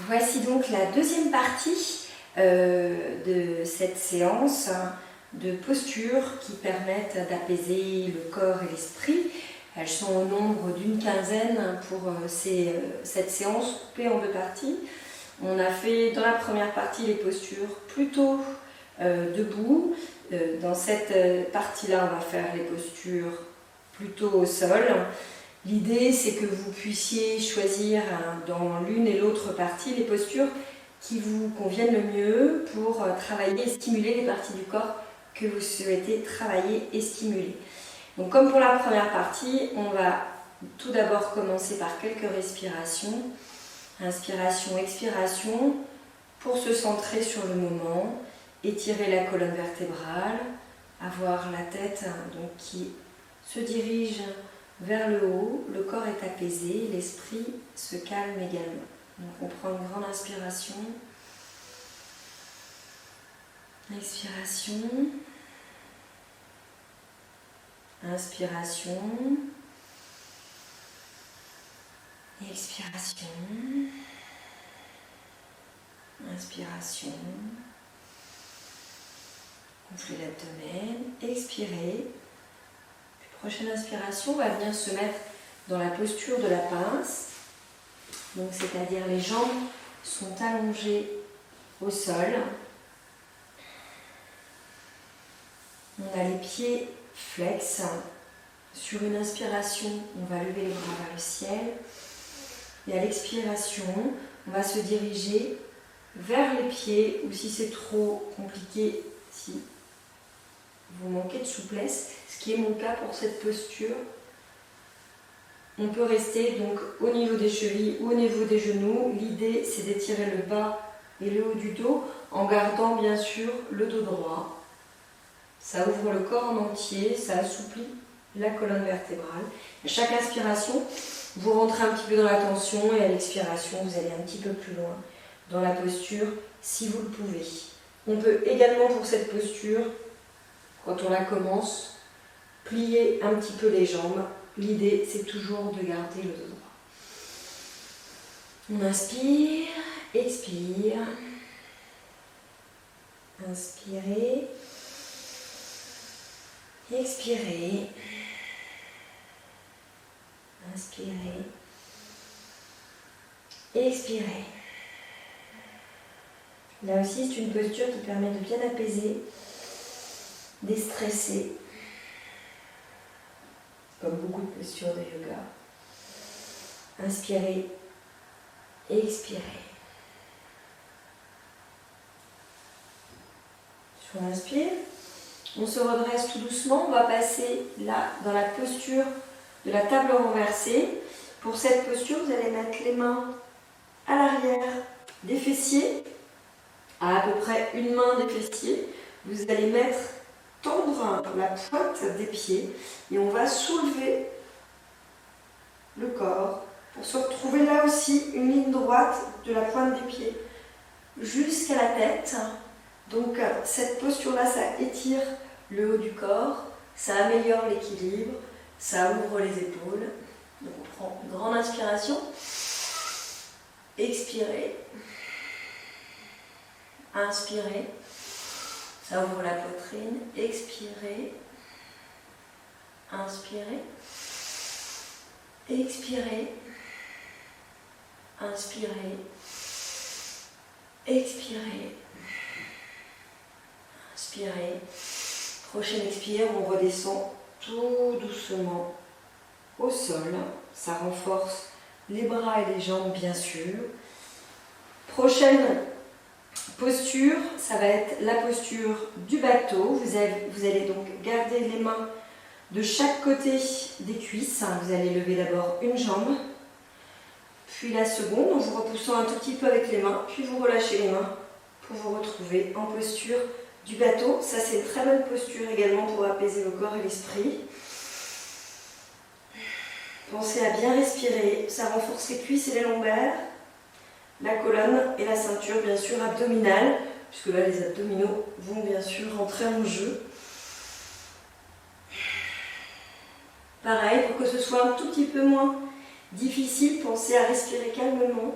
Voici donc la deuxième partie de cette séance de postures qui permettent d'apaiser le corps et l'esprit. Elles sont au nombre d'une quinzaine pour cette séance coupée en deux parties. On a fait dans la première partie les postures plutôt debout. Dans cette partie-là, on va faire les postures plutôt au sol. L'idée, c'est que vous puissiez choisir dans l'une et l'autre partie les postures qui vous conviennent le mieux pour travailler et stimuler les parties du corps que vous souhaitez travailler et stimuler. Donc, comme pour la première partie, on va tout d'abord commencer par quelques respirations. Inspiration, expiration, pour se centrer sur le moment, étirer la colonne vertébrale, avoir la tête donc, qui se dirige vers le haut, le corps est apaisé, l'esprit se calme également. Donc on prend une grande inspiration, expiration, inspiration, expiration, inspiration, gonflez l'abdomen, expirez. Prochaine inspiration, on va venir se mettre dans la posture de la pince. Donc, c'est-à-dire les jambes sont allongées au sol. On a les pieds flex. Sur une inspiration, on va lever les bras vers le ciel. Et à l'expiration, on va se diriger vers les pieds, ou si c'est trop compliqué, si vous manquez de souplesse, ce qui est mon cas pour cette posture, on peut rester donc au niveau des chevilles ou au niveau des genoux. L'idée, c'est d'étirer le bas et le haut du dos en gardant bien sûr le dos droit. Ça ouvre le corps en entier, ça assouplit la colonne vertébrale. À chaque inspiration, vous rentrez un petit peu dans la tension et à l'expiration, vous allez un petit peu plus loin dans la posture si vous le pouvez. On peut également pour cette posture, quand on la commence, plier un petit peu les jambes. L'idée, c'est toujours de garder le dos droit. On inspire, expire. Inspirez, expirez. Inspirez, expirez. Là aussi, c'est une posture qui permet de bien apaiser, déstresser, comme beaucoup de postures de yoga. Inspirez, expirez. Sur l'inspire, on se redresse tout doucement. On va passer là dans la posture de la table renversée. Pour cette posture, vous allez mettre les mains à l'arrière des fessiers, à peu près une main des fessiers. Vous allez tendre la pointe des pieds et on va soulever le corps pour se retrouver là aussi une ligne droite de la pointe des pieds jusqu'à la tête. Donc cette posture-là, ça étire le haut du corps, ça améliore l'équilibre, ça ouvre les épaules. Donc on prend une grande inspiration, expirez, inspirez. Ça ouvre la poitrine, expirez, inspirez, expirez, inspirez, expirez, inspirez. Prochaine expire, on redescend tout doucement au sol. Ça renforce les bras et les jambes bien sûr. Prochaine posture, ça va être la posture du bateau. Vous allez donc garder les mains de chaque côté des cuisses. Vous allez lever d'abord une jambe, puis la seconde, en vous repoussant un tout petit peu avec les mains, puis vous relâchez les mains pour vous retrouver en posture du bateau. Ça, c'est une très bonne posture également pour apaiser le corps et l'esprit. Pensez à bien respirer, ça renforce les cuisses et les lombaires, la colonne et la ceinture bien sûr abdominale, puisque là les abdominaux vont bien sûr rentrer en jeu. Pareil, pour que ce soit un tout petit peu moins difficile, pensez à respirer calmement.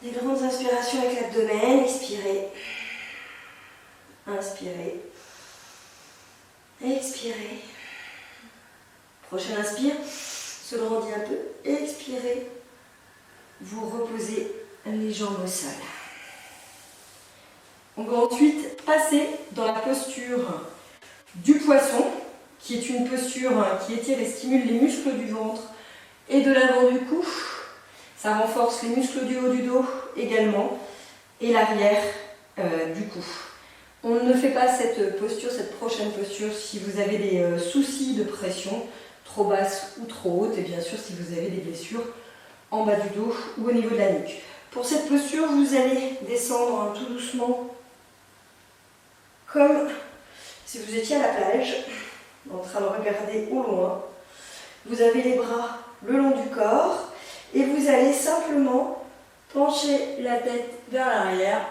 Des grandes inspirations avec l'abdomen, expirez. Inspirez. Expirez. Prochaine inspire, se grandit un peu. Expirez. Vous reposez les jambes au sol. On va ensuite passer dans la posture du poisson, qui est une posture qui étire et stimule les muscles du ventre et de l'avant du cou. Ça renforce les muscles du haut du dos également et l'arrière du cou. On ne fait pas cette posture, cette prochaine posture, si vous avez des soucis de pression, trop basse ou trop haute, et bien sûr si vous avez des blessures en bas du dos ou au niveau de la nuque. Pour cette posture, vous allez descendre tout doucement, comme si vous étiez à la plage, en train de regarder au loin. Vous avez les bras le long du corps et vous allez simplement pencher la tête vers l'arrière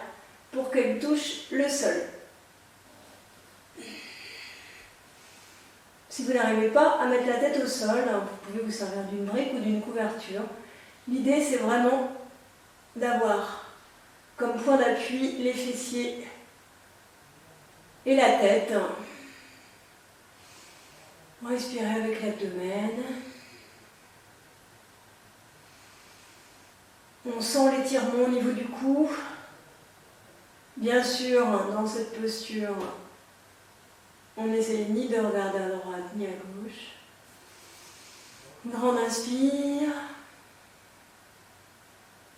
pour qu'elle touche le sol. Si vous n'arrivez pas à mettre la tête au sol, vous pouvez vous servir d'une brique ou d'une couverture. L'idée, c'est vraiment d'avoir comme point d'appui les fessiers et la tête. Respirez avec l'abdomen. On sent l'étirement au niveau du cou. Bien sûr, dans cette posture, on n'essaie ni de regarder à droite ni à gauche. Grande inspire.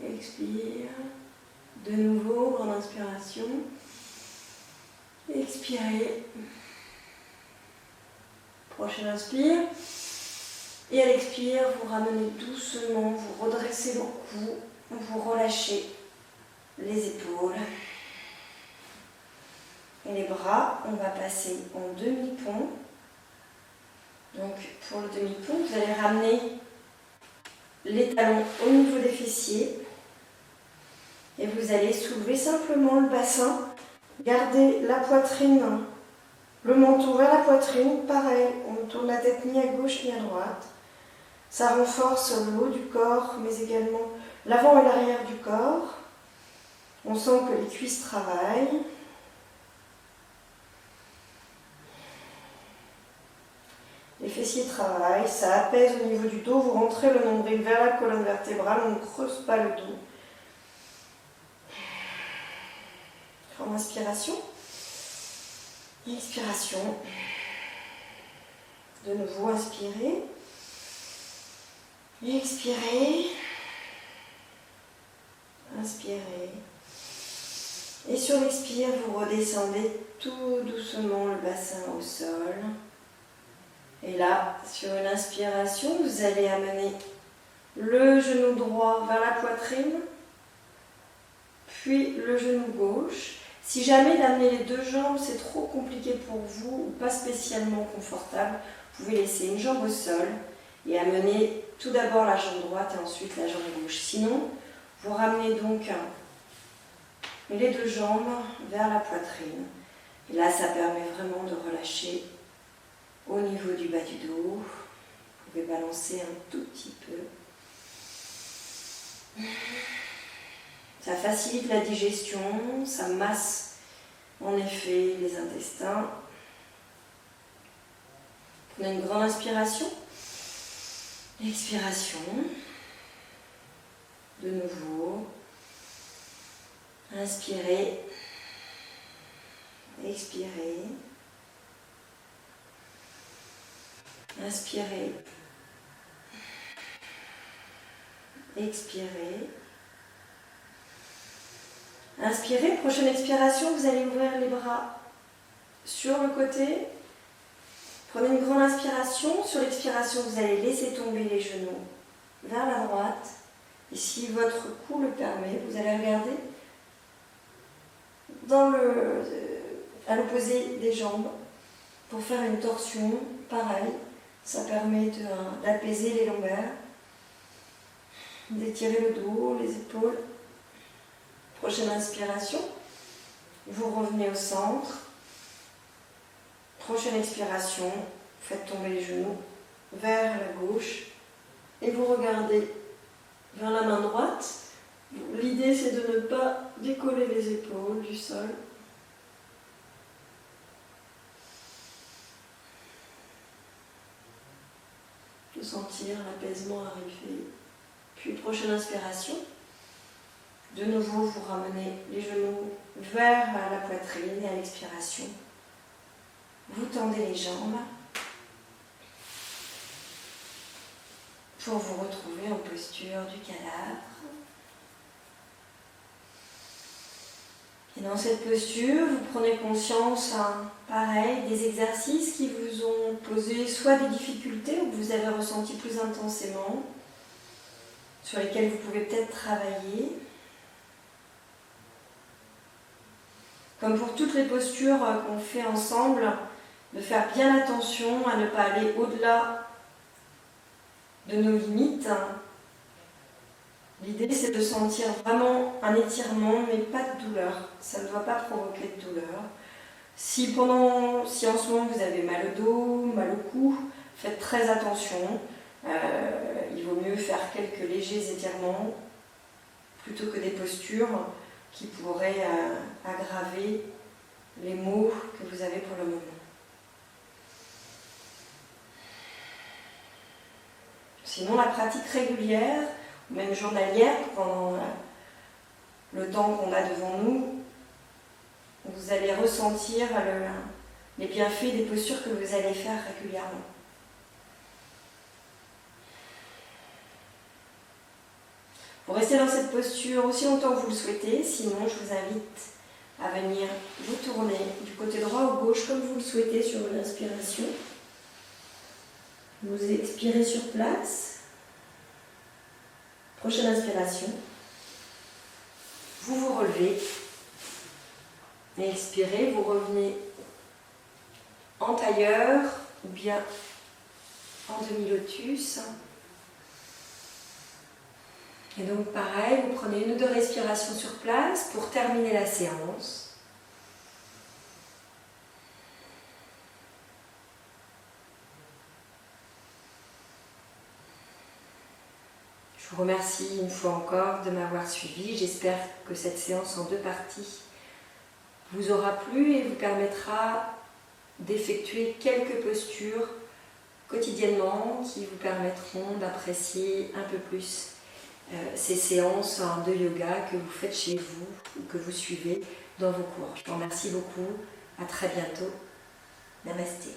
Expire. De nouveau, grande inspiration. Expirez. Prochaine inspire. Et à l'expire, vous ramenez doucement, vous redressez le cou, vous relâchez les épaules. Et les bras, on va passer en demi-pont. Donc pour le demi-pont, vous allez ramener les talons au niveau des fessiers. Et vous allez soulever simplement le bassin. Gardez la poitrine, le menton vers la poitrine. Pareil, on ne tourne la tête ni à gauche ni à droite. Ça renforce le haut du corps, mais également l'avant et l'arrière du corps. On sent que les cuisses travaillent. Les fessiers travaillent, ça apaise au niveau du dos. Vous rentrez le nombril vers la colonne vertébrale, on ne creuse pas le dos. Grande inspiration. Expiration. De nouveau, inspirez. Expirez. Inspirez. Et sur l'expire, vous redescendez tout doucement le bassin au sol. Et là, sur une inspiration, vous allez amener le genou droit vers la poitrine, puis le genou gauche. Si jamais d'amener les deux jambes, c'est trop compliqué pour vous ou pas spécialement confortable, vous pouvez laisser une jambe au sol et amener tout d'abord la jambe droite et ensuite la jambe gauche. Sinon, vous ramenez donc les deux jambes vers la poitrine. Et là, ça permet vraiment de relâcher au niveau du bas du dos. Vous pouvez balancer un tout petit peu. Ça facilite la digestion, ça masse en effet les intestins. Prenez une grande inspiration. Expiration. De nouveau. Inspirez. Expirez. Inspirez. Expirez. Inspirez, prochaine expiration, vous allez ouvrir les bras sur le côté. Prenez une grande inspiration. Sur l'expiration, vous allez laisser tomber les genoux vers la droite. Et si votre cou le permet, vous allez regarder à l'opposé des jambes pour faire une torsion. Pareil, ça permet d'apaiser les lombaires, d'étirer le dos, les épaules. Prochaine inspiration, vous revenez au centre. Prochaine expiration, faites tomber les genoux vers la gauche et vous regardez vers la main droite L'idée, c'est de ne pas décoller les épaules du sol. De sentir l'apaisement arriver. Puis, prochaine inspiration. De nouveau, vous ramenez les genoux vers la poitrine et à l'expiration, vous tendez les jambes pour vous retrouver en posture du cadavre. Et dans cette posture, vous prenez conscience, pareil, des exercices qui vous ont posé soit des difficultés ou que vous avez ressenti plus intensément, sur lesquels vous pouvez peut-être travailler. Comme pour toutes les postures qu'on fait ensemble, de faire bien attention à ne pas aller au-delà de nos limites. L'idée, c'est de sentir vraiment un étirement, mais pas de douleur. Ça ne doit pas provoquer de douleur. Si en ce moment vous avez mal au dos, mal au cou, faites très attention. Il vaut mieux faire quelques légers étirements plutôt que des postures qui pourraient aggraver les maux que vous avez pour le moment. Sinon, la pratique régulière, ou même journalière, pendant le temps qu'on a devant nous, vous allez ressentir les bienfaits des postures que vous allez faire régulièrement. Vous restez dans cette posture aussi longtemps que vous le souhaitez, sinon je vous invite à venir vous tourner du côté droit ou gauche comme vous le souhaitez sur une inspiration. Vous expirez sur place. Prochaine inspiration. Vous vous relevez. Et expirez, vous revenez en tailleur ou bien en demi-lotus. Et donc pareil, vous prenez 1 ou 2 respirations sur place pour terminer la séance. Je vous remercie une fois encore de m'avoir suivi. J'espère que cette séance en 2 parties vous aura plu et vous permettra d'effectuer quelques postures quotidiennement qui vous permettront d'apprécier un peu plus ces séances de yoga que vous faites chez vous ou que vous suivez dans vos cours. Je vous remercie beaucoup. À très bientôt. Namasté.